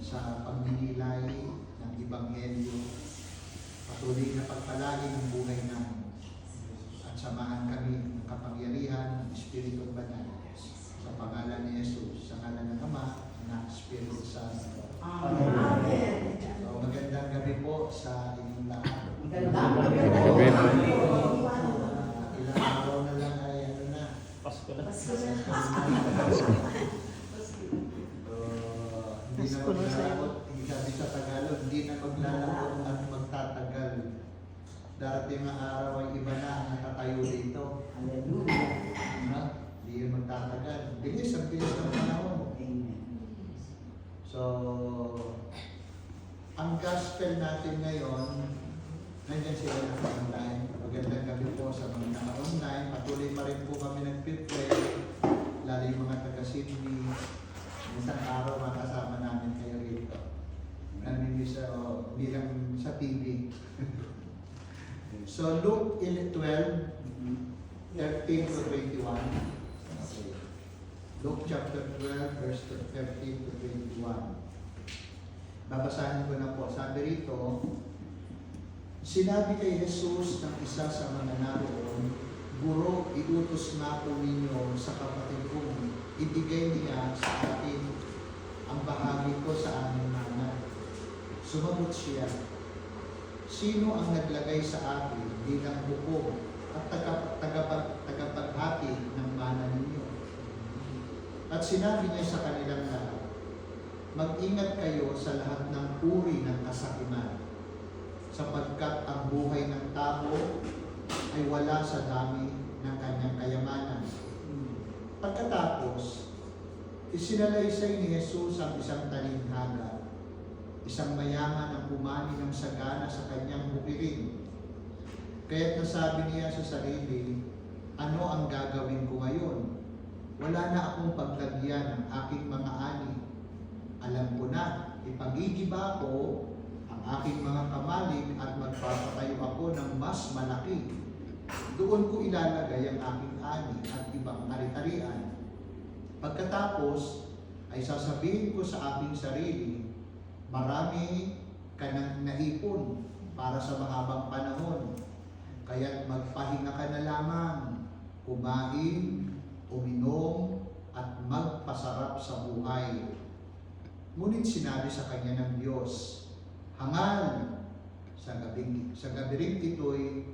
sa pagninilay ng Ebanghelyo. Patuloy na pagpalain ang buhay namin at samahan kami ng kapangyarihan ng Espiritu Banal sa pangalan ni Jesus, sa ngalan ng Ama, Anak, Espiritu Santo. Amen. So, magandang gabi po sa inyong lahat. Magandang gabi. Ilang araw na lang ay ano na. Pasko na. Hindi na maglalakot, sabi sa Tagalog, hindi na maglalakot at magtatagal. Darating ang araw ay iba na ang natatayo dito. Hallelujah. Hindi yun magtatagal. Bilis ang bilis ng panahon. So, ang gospel natin ngayon, nandiyan sila naka-online. Magandang gabi po sa mga naka-online. Patuloy pa rin po kami nag-pray, lalo yung mga taga-Sydney. Isang araw makasama namin kayo rito. Namimiss bilang sa TV. So Luke 12, 13 to 21. Okay. Luke chapter 12, verse 13 to 21. Babasahin ko na po. Sabi rito, sinabi kay Jesus ng isa sa mga naroon, Guro, iutos na po ninyo sa kapatid kong ibigay niya sa atin ang bahagi ko sa aming nanay. Sumagot siya, sino ang naglagay sa akin bilang hukom at tagapaghati ng mana ninyo? At sinabi niya sa kanilang lahat, mag-ingat kayo sa lahat ng uri ng kasakiman, sapagkat ang buhay ng tao ay wala sa dami ng kanyang kayamanan. Pagkatapos, isinalaysay ni Jesus ang isang talinghaga, isang mayaman ang umani ng sagana sa kanyang bukirin. Kaya't nasabi niya sa sarili, ano ang gagawin ko ngayon? Wala na akong paglagyan ng aking mga ani. Alam ko na, ipagigiba ko ang aking mga kamalig at magpapatayo ako ng mas malaki. Doon ko ilalagay ang aking ani at ibang ari-arian. Pagkatapos ay sasabihin ko sa aking sarili, marami ka nang naipon para sa mahabang panahon. Kaya't magpahinga ka na lamang, kumain, uminom, at magpasarap sa buhay. Ngunit sinabi sa kanya ng Diyos, hangal, sa gabi ring ito'y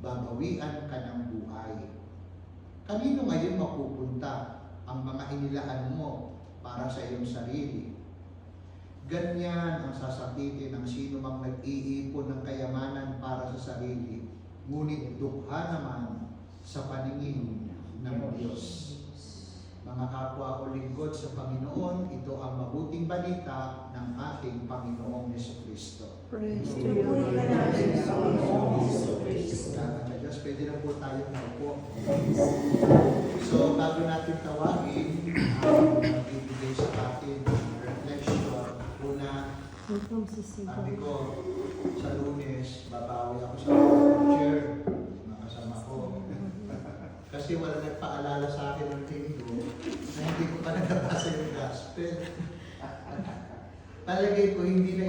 babawian ka ng buhay. Kanino ngayon mapupunta ang mga inilaan mo para sa iyong sarili? Ganyan ang sasakitin ng sino mang nag-iipon ng kayamanan para sa sarili, ngunit dukha naman sa paningin ng Diyos. Mga kapwa ko lingkod sa Panginoon, ito ang mabuting balita ng ating Panginoong Jesucristo. Praise to you, Lord Jesus. Salamat sa Diyos. Pwede na po tayo po. So, bago natin tawagin ang magbibigay sa atin ng reflection, una, sabi ko, sa Lunes, babawi ako sa chair, makasama ko. Kasi wala nagpaalala sa akin ng Linggo na hindi ko pa nagkabasa yung gospel. Palagay ko, hindi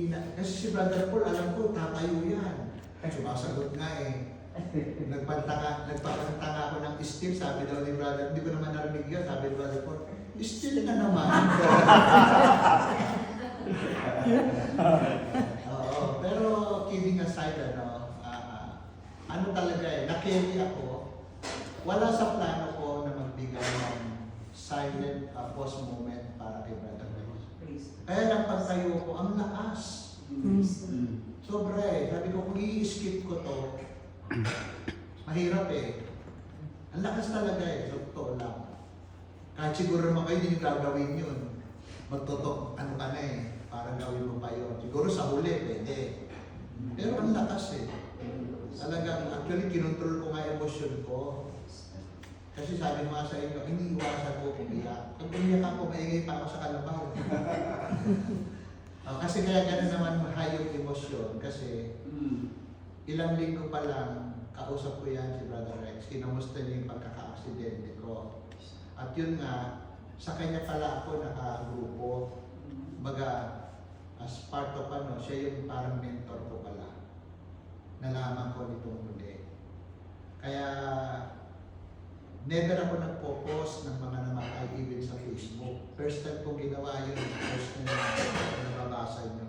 na. Kasi si Brother Paul, alam ko, tatayo yan. Sumasagot nga eh. Nagpapanta nga ako ng still, sabi daw ni Brother, hindi ko naman narinig yan, sabi ni Brother Paul, still na naman. Oo, pero kidding aside, ano talaga eh, nakili ako. Wala sa plano ko na magbigay ng silent pause moment para kay Brother Will. Kaya lang pagtayo ko, ang lakas. Sobra eh. Sabi ko, kung i-skip ko to, mahirap eh. Ang lakas talaga eh. Totoo lang. Kahit siguro naman kayo, hindi gagawin yun. Magtotok, ano ka na eh. Para gawin mo pa yun. Siguro sa huli, pwede. Pero ang lakas eh. Talagang, actually, kinontrol ko nga emosyon ko. Kasi sabi mo sa inyo, hindi iwasan ko umiyak. Pag umiyak ako, maingay pa ako sa kalabaw. Kasi kaya gano'n naman mahayop emosyon. Kasi ilang linggo pa lang, kausap ko yan si Brother Rex. Kinamusta niya yung pagkaka-aksidente ko. At yun nga, sa kanya pala ako nakagrupo. Baga, as part of siya yung parang mentor ko pala. Nalaman ko nitong muli. Kaya, never ako nagpo-post ng mga namatay even sa Facebook. First time ko ginawa yun, post nyo na nababasa nyo.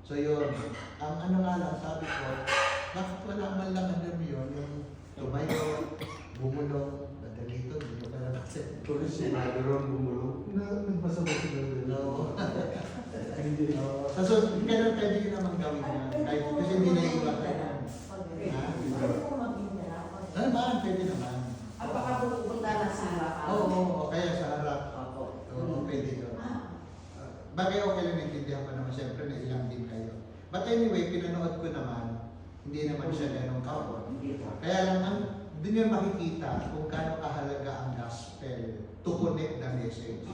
So yun, ang nga lang, sabi ko, bakit wala man lang yun, yung tumayo, bumulong, dito, hindi ko pala kasi. Tuloy si Mayroon bumulong. Nagpasabot ko na rin. No. Hindi. So, kailan pwede yun naman gawin na? Kahit kasi hindi na iwan ka na. Naman, pwede naman. At baka pupunta na sa harapan. Oo, kaya sa harap. Opo. Oo, pwede yun. Bagay okay lang naintindihan ko naman, siyempre na ilang din kayo. But anyway, pinanood ko naman, hindi naman siya ganun kapon. Kaya lang, doon yung makikita kung gaano kahalaga ang gospel to connect the message.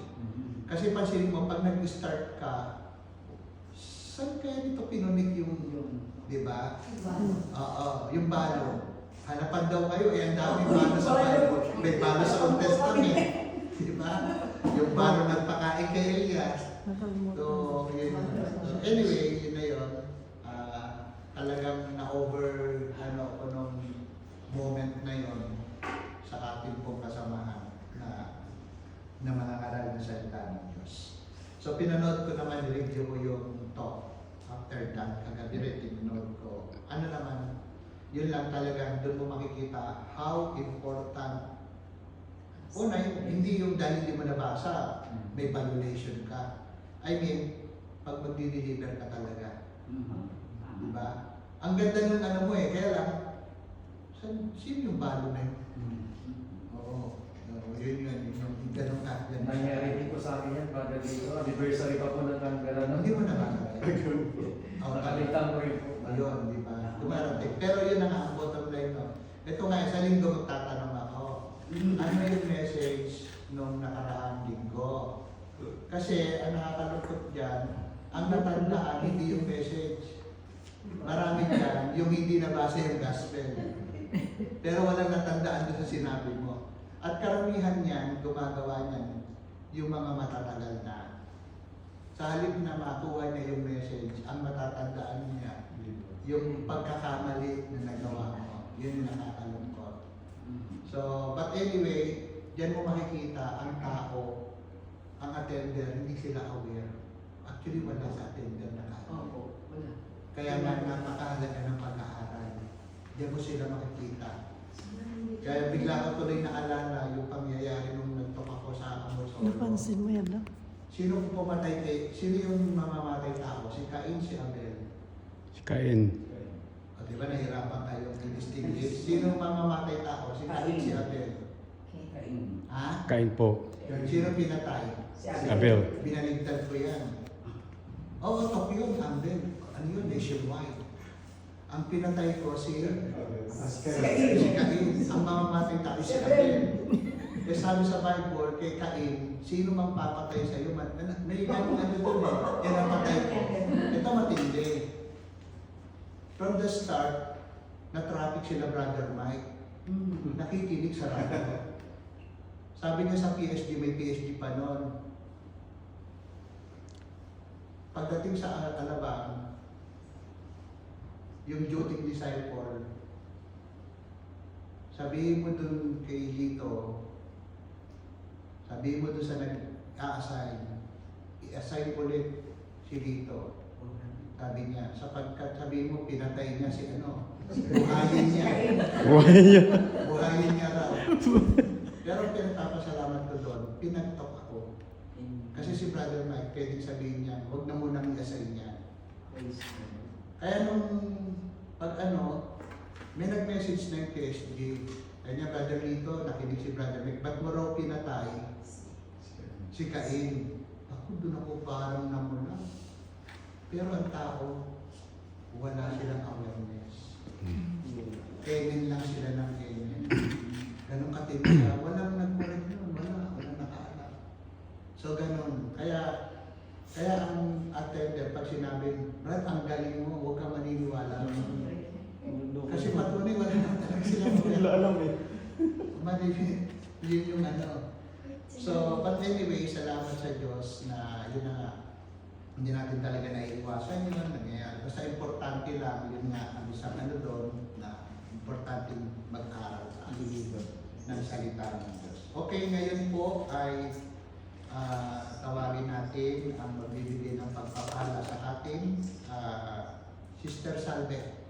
Kasi pansinin mo, pag nag-start ka, saan kaya nito pinunik yung di ba? Oo, yung balo. Hanapan daw kayo, ang daming balo sa Bible. May balo sa Old Testament. Di ba? Yung balo nagpakain kay Elias. So, yun. So, anyway, yun na yun. Talagang na-over, ko nung moment na yun sa ating pong kasamahan na mga aral ng salita ng Diyos. So, pinanood ko naman, review ko yung talk. After that, kagabi rin, pinanood ko. Ano naman, yun lang talaga, doon mo makikita how important. Una, hindi yung dahil hindi mo nabasa, may violation ka. I mean, pag magdi-deliver ka talaga. Diba? Ang ganda ng mo kaya lang, sino yung balo na yun? Oo, yun yung ganun ka. Nangyari din po sa akin yan, Brother Lito. Anniversary pa po ng Tanggaranan. Hindi mo naman. Nakalitan ko rin po. Ayun, di ba? Dumarating. Pero yun na nga, ang bottom line, no? Ito nga, sa linggo magtatanong ako. Ano yung message nung nakaraang linggo? Kasi ang nakakalungkot dyan, ang natandaan, hindi yung message. Marami dyan, yung hindi nabasa yung gospel. Pero walang natandaan doon sa sinabi mo. At karamihan yan, gumagawa niyan, yung mga matatagal na. Sa halip na makuha niya yung message, ang matatandaan niya, yung pagkakamali na nagawa mo. Yun yung nakakalungkot. So, but anyway, diyan mo makikita ang tao, ang attender, hindi sila aware. Actually, wala sa attender na kaya. Opo, wala. Kaya nga napakahalaga ng pag-aaral. Diyan mo sila makikita. Kaya bigla ko tuloy naalala yung pangyayari nung nagtok ako sa Amorso. Napansin mo yan, no? Sino sino yung mamamatay tao? Si Cain, si Abel. Si Cain. O diba nahirapan kayong i-distinguish? Sino mamamatay tao? Si Cain, si Abel. Ha? Cain po. Sino pinatay? Si Abel. Binaligtad ko yan. Oo, tok yun, Abel. Ano yun? Nationwide. Ang pinatay ko si Cain. Ang mamamatay tao si Abel. Eh sabi sa Bible, kay Cain, sino mang papatay sa iyo, may ganun doon yan ang patay ko. Ito matindi. From the start, na-traffic sila Brother Mike. Nakikinig sa radyo. Sabi niya sa PSG, may PSG pa noon. Pagdating sa Alabang, yung duty disciple, sabihin mo dun kay Lito, sabihin mo dun sa nag-a-assign, i-assign ulit si Lito. Sabi niya, sapagkat sabihin mo, pinatay niya si buhayin niya. Buhayin niya raw. Pero pinagpapasalamat ko doon, pinagtok ako. Kasi si Brother Mike, pwedeng sabihin niya, huwag na munang i-assign niya. Kaya nung may nag-message na yung PSG, kanya Brother Lito, nakinig si Brother Mike, ba't mo raw pinatay si Cain? Ako doon ako parang namuna. Pero ang tao, wala silang awareness. Kenin lang sila ng kenin. Ganun katindi. Walang nag-correct nun. Walang nakaalam. So ganun. Kaya ang attender, pag sinabi, Brad, ang galing mo, huwag kang maniniwala. Kasi patunay, wala na talaga silang Hindi nila alam eh. Yun yung So So, but anyway, salamat sa Diyos na yun na nga, hindi natin talaga naiiwasan yun, nangyayari. Basta importante lang, yun nga, ang isang ano doon, na importante mag-aral ang ng salita ng Diyos. Okay, ngayon po ay tawagin natin ang magbibigay ng pagpapala sa ating Sister Salve.